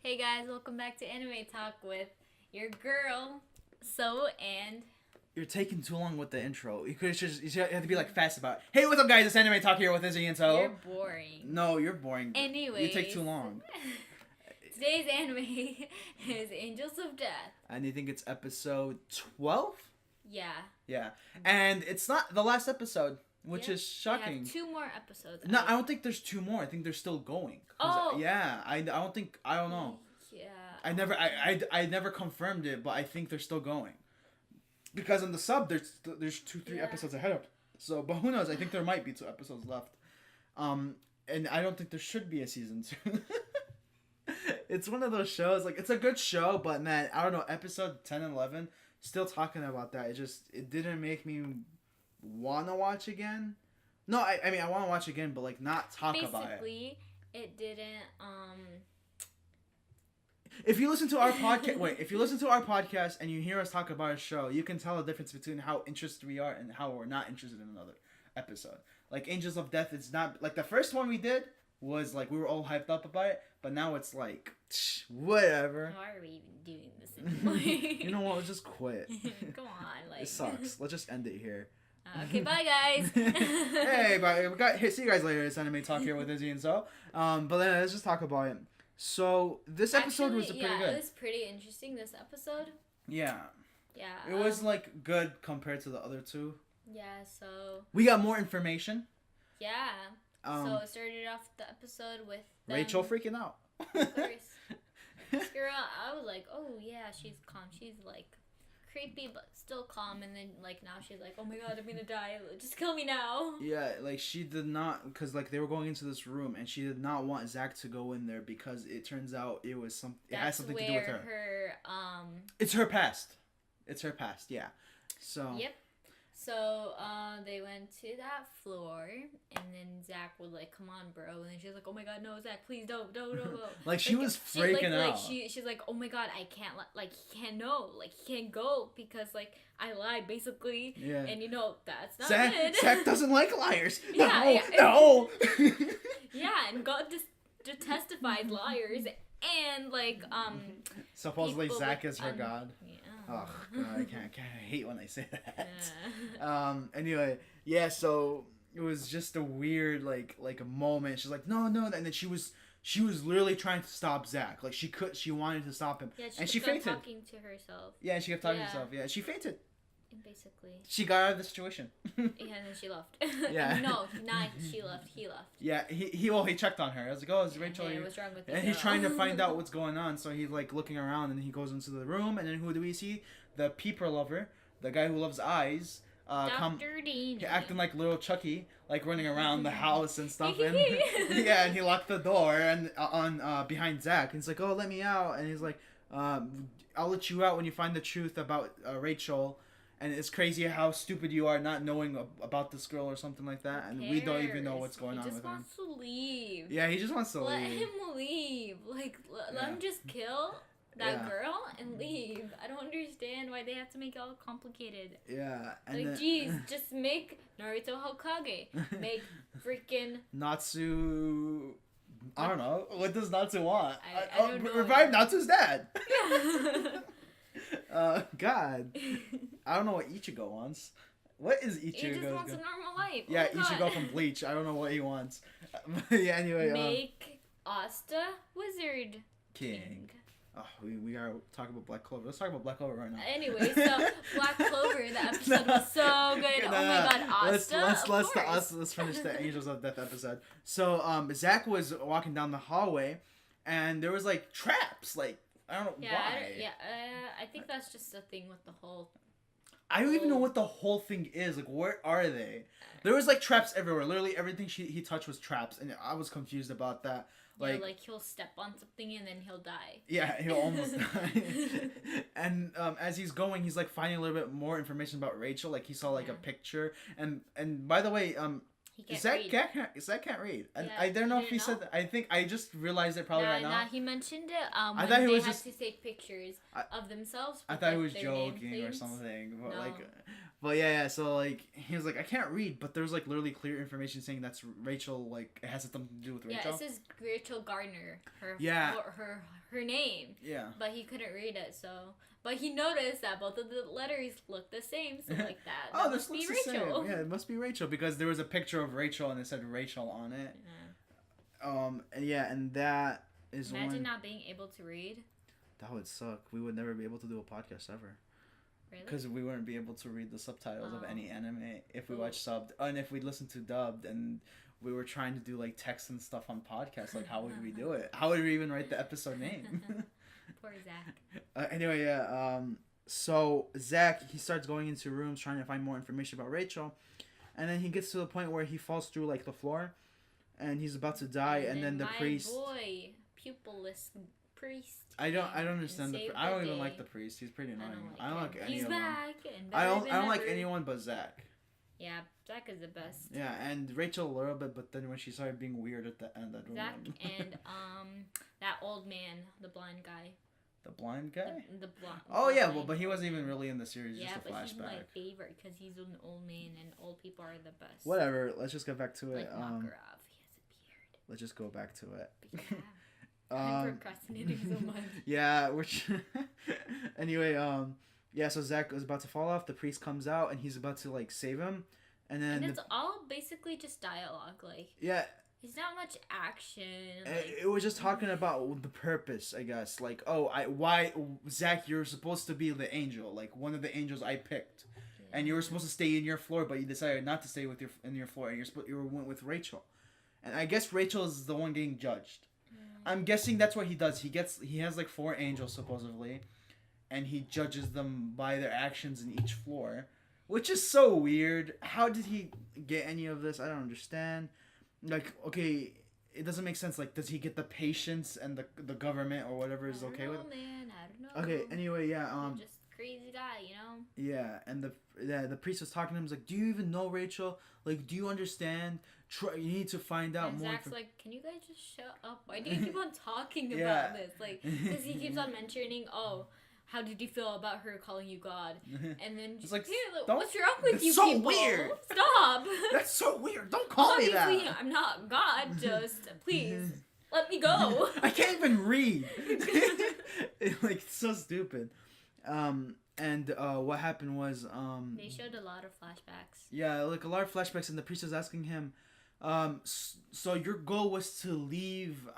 Hey guys, welcome back to Anime Talk with your girl, So, and... You're taking too long with the intro. You could just you have to be like fast about it. Hey, what's up, guys? It's Anime Talk here with Izzy and So. You're boring. No, you're boring. Anyways. You take too long. Today's anime is Angels of Death. And you think it's episode 12? Yeah. Yeah. And it's not the last episode, which is We shocking. have 2 more episodes. No, I don't think there's 2 more. I think they're still going. Oh. Yeah, I don't know. Yeah. I never confirmed it, but I think they're still going. Because in the sub, there's 2-3 episodes ahead of. So, but who knows? I think there might be 2 episodes left. And I don't think there should be a season 2. It's one of those shows, like, it's a good show, but man, I don't know, episode 10 and 11, still talking about that, it didn't make me want to watch again. No, I mean, I want to watch again, but, like, not talk about it. Basically, it didn't, If you listen to our podcast, and you hear us talk about a show, you can tell the difference between how interested we are and how we're not interested in another episode. Like, Angels of Death, it's not, like, the first one we did was, like, we were all hyped up about it, but now it's like, whatever. Why are we even doing this anymore? You know what, let's just quit. Come on, like... It sucks. Let's just end it here. Okay, bye guys. Hey, bye. See you guys later. It's Anime Talk here with Izzy and So. But then let's just talk about it. So, this episode was pretty good. It was pretty interesting, this episode. Yeah. Yeah. It was, like, good compared to the other 2. Yeah, so... We got more information. Yeah. So it started off the episode with them, Rachel freaking out. Of course. This girl, I was like, oh yeah, she's calm. She's like creepy but still calm, and then like now she's like, oh my god, I'm gonna die. Just kill me now. Yeah, like she did not, because like they were going into this room and she did not want Zach to go in there because it turns out it was it has something to do with her. It's her past. Yeah. So. Yep. So, they went to that floor, and then Zach was like, come on, bro. And then she was like, oh my god, no, Zach, please don't. Like, she was freaking out. Like, she's like, oh my god, I can't, like, he can't know. Like, he can't go, because, like, I lied, basically. Yeah. And, you know, that's not good. Zach doesn't like liars. Yeah, no. Yeah, and God just testified liars, and, like, supposedly Zach is her god. Yeah. Oh god, I hate when they say that. Yeah. Anyway, yeah. So it was just a weird like a moment. She's like, no, and then she was literally trying to stop Zach. Like she wanted to stop him, yeah, and she fainted. Talking to herself. Yeah, she kept talking to herself. Yeah, she fainted. Basically. She got out of the situation. Yeah, and then she left. Yeah. No, not she left. He left. Yeah, he checked on her. I was like, oh, is Rachel? Hey, what's wrong with you? And he's trying to find out what's going on. So he's like looking around, and he goes into the room, and then who do we see? The peeper lover, the guy who loves eyes. Dr. Dean. Acting like little Chucky, like running around the house and stuff. And yeah, and he locked the door and on behind Zach. And he's like, oh, let me out. And he's like, I'll let you out when you find the truth about Rachel. And it's crazy how stupid you are not knowing about this girl or something like that. And we don't even know what's going on with him. He just wants to leave. Yeah, he just wants to leave. Let him leave. Like, let him just kill that girl and leave. I don't understand why they have to make it all complicated. Yeah. And like, geez, just make Naruto Hokage. Make freaking... Natsu... I don't know. What does Natsu want? I don't know. Revive Natsu's dad. Yeah. God. I don't know what Ichigo wants. What is Ichigo? He just wants a normal life. Yeah, Ichigo from Bleach. I don't know what he wants. Yeah, anyway. Make Asta Wizard King. Oh, we gotta talk about Black Clover. Let's talk about Black Clover right now. Anyway, so Black Clover, the episode was so good. Oh my god, Asta. Let's finish the Angels of Death episode. So Zach was walking down the hallway, and there was like traps. Like I don't know why. I think that's just a thing with the whole. I don't even know what the whole thing is. Like, where are they? There was like traps everywhere. Literally everything he touched was traps, and I was confused about that. Like he'll step on something and then he'll die. Yeah, he'll almost die. And as he's going, he's like finding a little bit more information about Rachel. Like he saw like a picture, and by the way, He can't Zach read. Can't read. And Yeah, I don't know you if he didn't said that. I think I just realized it probably right now. Nah, he mentioned it I when thought he they was had just. to take pictures of themselves. I with, thought he like, was their joking or nameplates. something, but No. but yeah. So like, he was like, I can't read, but there's like literally clear information saying that's Rachel. Like, it has something to do with Rachel. Yeah, it says Rachel Gardner. Yeah. Her name. Yeah. But he couldn't read it, so. But he noticed that both of the letters look the same, so like that. Oh, that this must be looks the Rachel. same. Yeah, it must be Rachel because there was a picture of Rachel and it said Rachel on it. Yeah. And that is Imagine not being able to read. That would suck. We would never be able to do a podcast ever. Really? Because we wouldn't be able to read the subtitles of any anime if we Ooh. watch subbed. And if we listened to dubbed and we were trying to do like text and stuff on podcasts, like how would we do it? How would we even write the episode name? Poor Zach. Anyway, yeah. So Zach, he starts going into rooms trying to find more information about Rachel. And then he gets to the point where he falls through like the floor. And he's about to die. And then the priest... boy, pupilless priest. I don't understand I don't even day. like the priest. He's pretty annoying. I don't like any He's of them. back and I don't like ever. anyone but Zach. Yeah, Zach is the best. Yeah, and Rachel a little bit, but then when she started being weird at the end, I don't Zach know. and that old man, the blind guy. The blind guy? The blind. Oh yeah, well, but he wasn't even really in the series. Yeah, just a but flashback. he's my favorite because he's an old man, and old people are the best. Whatever. Let's just get back to it. Like Makarov, he has a beard. Let's just go back to it. Yeah. I'm procrastinating so much. Yeah, anyway, yeah, so Zach was about to fall off, the priest comes out and he's about to like save him. And then it's all basically just dialogue, like yeah. It's not much action. It was just talking about the purpose, I guess. Like, why Zach, you're supposed to be the angel, like one of the angels I picked. Yeah. And you were supposed to stay in your floor, but you decided not to stay in your floor and you went with Rachel. And I guess Rachel is the one getting judged. I'm guessing that's what he does. He has like 4 angels supposedly, and he judges them by their actions in each floor, which is so weird. How did he get any of this? I don't understand. Like, okay, it doesn't make sense. Like, does he get the patience and the government or whatever is okay with? Man, I don't know. Okay. Anyway, yeah. Just crazy guy, you know. Yeah, and the priest was talking to him. He's like, "Do you even know Rachel? Like, do you understand? You need to find out more." Zach's like, "Can you guys just shut up? Why do you keep on talking about this? Like, because he keeps on mentioning, oh, how did you feel about her calling you God? And then just like, what's wrong with you so people? Weird. Stop. That's so weird. Don't call me that. I'm not God. Just please let me go. I can't even read. Like, it's so stupid. And what happened was they showed a lot of flashbacks. Yeah, like a lot of flashbacks, and the priest was asking him, so your goal was to leave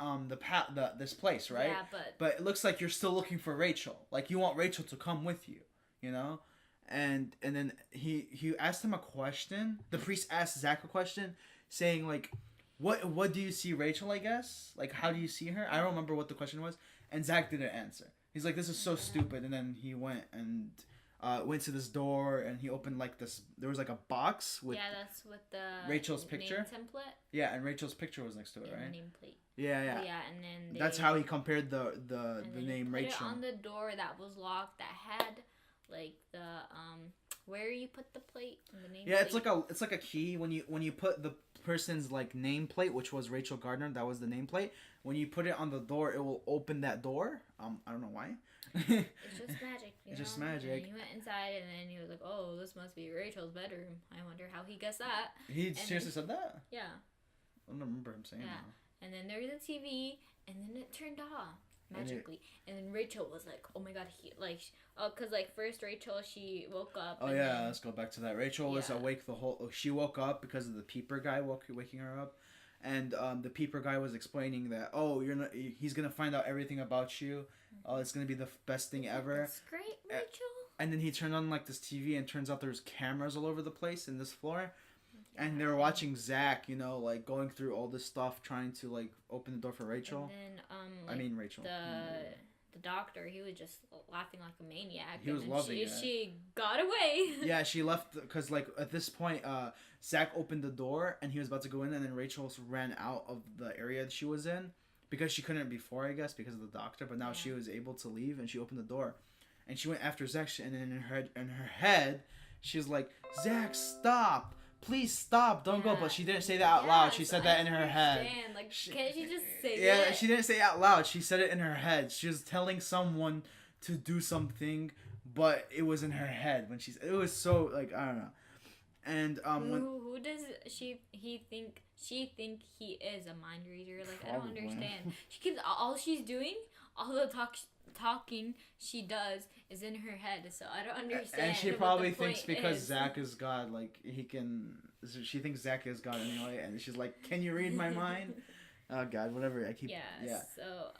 this place, right? Yeah, but it looks like you're still looking for Rachel. Like, you want Rachel to come with you, you know? And then he asked him a question. The priest asked Zach a question, saying like, what do you see Rachel, I guess? Like, how do you see her? I don't remember what the question was. And Zach didn't answer. He's like, this is so stupid. And then he went to this door, and he opened like this. There was like a box with that's with the Rachel's picture name template. Yeah, and Rachel's picture was next to it, right? The nameplate. Yeah. Yeah, and then that's how he compared the name put Rachel it on the door that was locked that had like the where you put the plate and the name. Yeah, it's like a key when you put the person's like nameplate, which was Rachel Gardner. That was the nameplate. When you put it on the door, it will open that door. I don't know why. It's just magic. It's just magic. And he went inside, and then he was like, "Oh, this must be Rachel's bedroom." I wonder how he guessed that. He seriously said that? Yeah. I don't remember him saying that. And then there was a TV, and then it turned off magically. And then Rachel was like, "Oh my god!" Cause like first Rachel, she woke up. Oh yeah, let's go back to that. Rachel was awake she woke up because of the peeper guy waking her up. And the peeper guy was explaining that, he's gonna find out everything about you. It's gonna be the best thing ever. That's great, Rachel. And then he turned on like this TV, and turns out there's cameras all over the place in this floor. And they're watching Zach, like going through all this stuff, trying to like open the door for Rachel. And then Rachel. The doctor, he was just laughing like a maniac. He was loving it. She got away. Yeah, she left because like at this point, Zach opened the door and he was about to go in, and then Rachel ran out of the area that she was in because she couldn't before, I guess, because of the doctor. But now she was able to leave, and she opened the door, and she went after Zach. And then in her head, she was like, "Zach, stop! please stop, don't go. But she didn't say that out loud. She said that in her head. Like, can't she just say it? Yeah, she didn't say it out loud. She said it in her head. She was telling someone to do something, but it was in her head when it was so, like, I don't know. And who does she think he is a mind reader? Like, probably. I don't understand. She keeps all she's doing, all the talking she does is in her head, so I don't understand. And she probably thinks because Zach is God, like, he can. She thinks Zach is God anyway, and she's like, "Can you read my mind?" Oh God, whatever. I keep. Yeah. So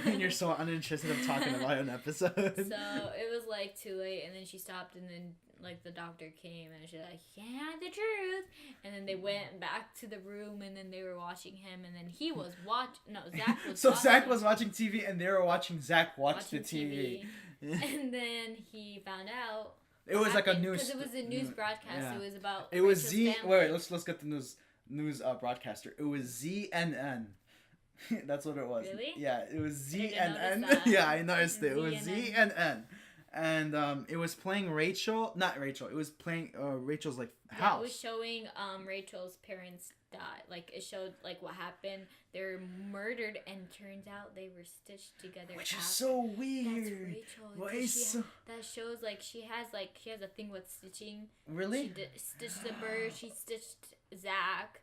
and you're so uninterested of talking about an episode. So it was like too late, and then she stopped, and then like the doctor came, and she's like, "Yeah, the truth." And then they went back to the room, and then they were watching him, and then he was Zach was. So Zach was watching TV, and they were watching Zach watch the TV. And then he found out. It was like a news. Because it was a news broadcast. Yeah. It was about. It was Z. Wait, let's get the news broadcaster. It was ZNN. That's what it was. Really? Yeah, it was ZNN. Yeah, I noticed it. It was ZNN. And it was playing not Rachel. It was playing Rachel's like house. It was showing Rachel's parents died. Like it showed like what happened. They were murdered, and turns out they were stitched together. Which is so weird. That's Rachel. That shows like she has a thing with stitching. Really? She stitched the bird. She stitched Zach.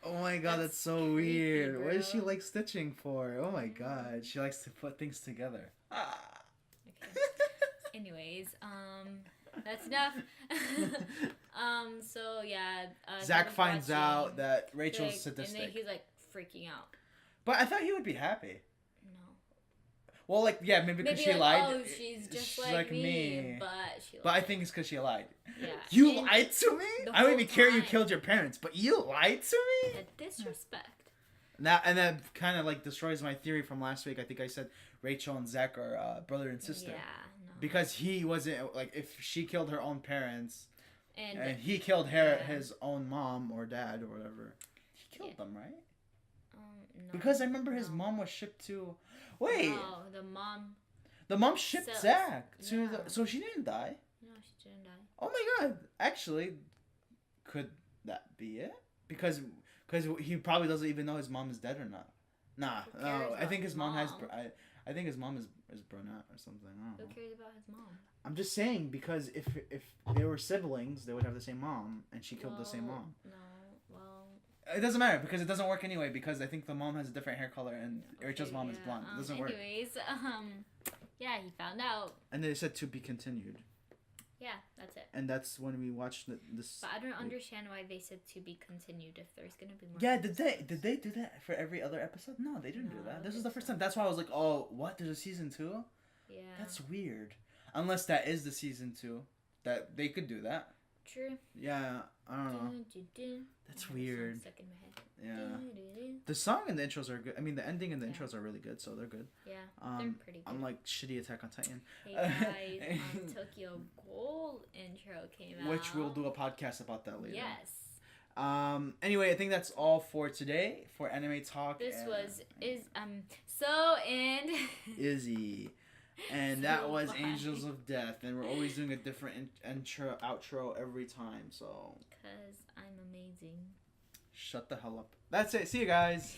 Oh my God, that's so weird. Bro. What is she like stitching for? Oh my God, she likes to put things together. Okay. Anyways, that's enough. So yeah. Zach finds out that Rachel's sadistic. And then he's like freaking out. But I thought he would be happy. No. Well, like, yeah, maybe because she lied. Oh, she's just like me. But I think it's because she lied. Yeah. You lied to me? I don't even care you killed your parents, but you lied to me? The disrespect. And that kind of like destroys my theory from last week. I think I said Rachel and Zach are brother and sister. Yeah. No. Because he wasn't, like, if she killed her own parents and he killed his own mom or dad or whatever, he killed them, right? No. Because I remember his mom was shipped to... Wait. No, the mom... The mom shipped Zach to the... So she didn't die? No, she didn't die. Oh my God. Actually, could that be it? Because he probably doesn't even know his mom is dead or not. Nah. No, I think his mom has... I think his mom is brunette or something. I don't know. Who cares about his mom? I'm just saying, because if they were siblings, they would have the same mom, and she killed the same mom. No, well... It doesn't matter, because it doesn't work anyway, because I think the mom has a different hair color, and Rachel's mom is blonde. It doesn't work. Anyways, yeah, he found out. And they said to be continued. Yeah, that's it. And that's when we watched this... But I don't understand why they said to be continued if there's gonna be more. Yeah, did they do that for every other episode? No, they didn't do that. This is the first time. That's why I was like, oh, what? There's a season 2? Yeah. That's weird. Unless that is the season 2. That they could do that. True. Yeah, I don't know. That's weird. Stuck in my head. Yeah. The song and the intros are good. I mean, the ending and the intros are really good, so they're good. Yeah, they're pretty good. Unlike shitty Attack on Titan. Hey guys, Tokyo Ghoul intro came out. Which we'll do a podcast about that later. Yes. Anyway, I think that's all for today for Anime Talk. This Izzy. And that was Angels of Death, and we're always doing a different intro, outro every time, so... Because I'm amazing. Shut the hell up. That's it. See you guys.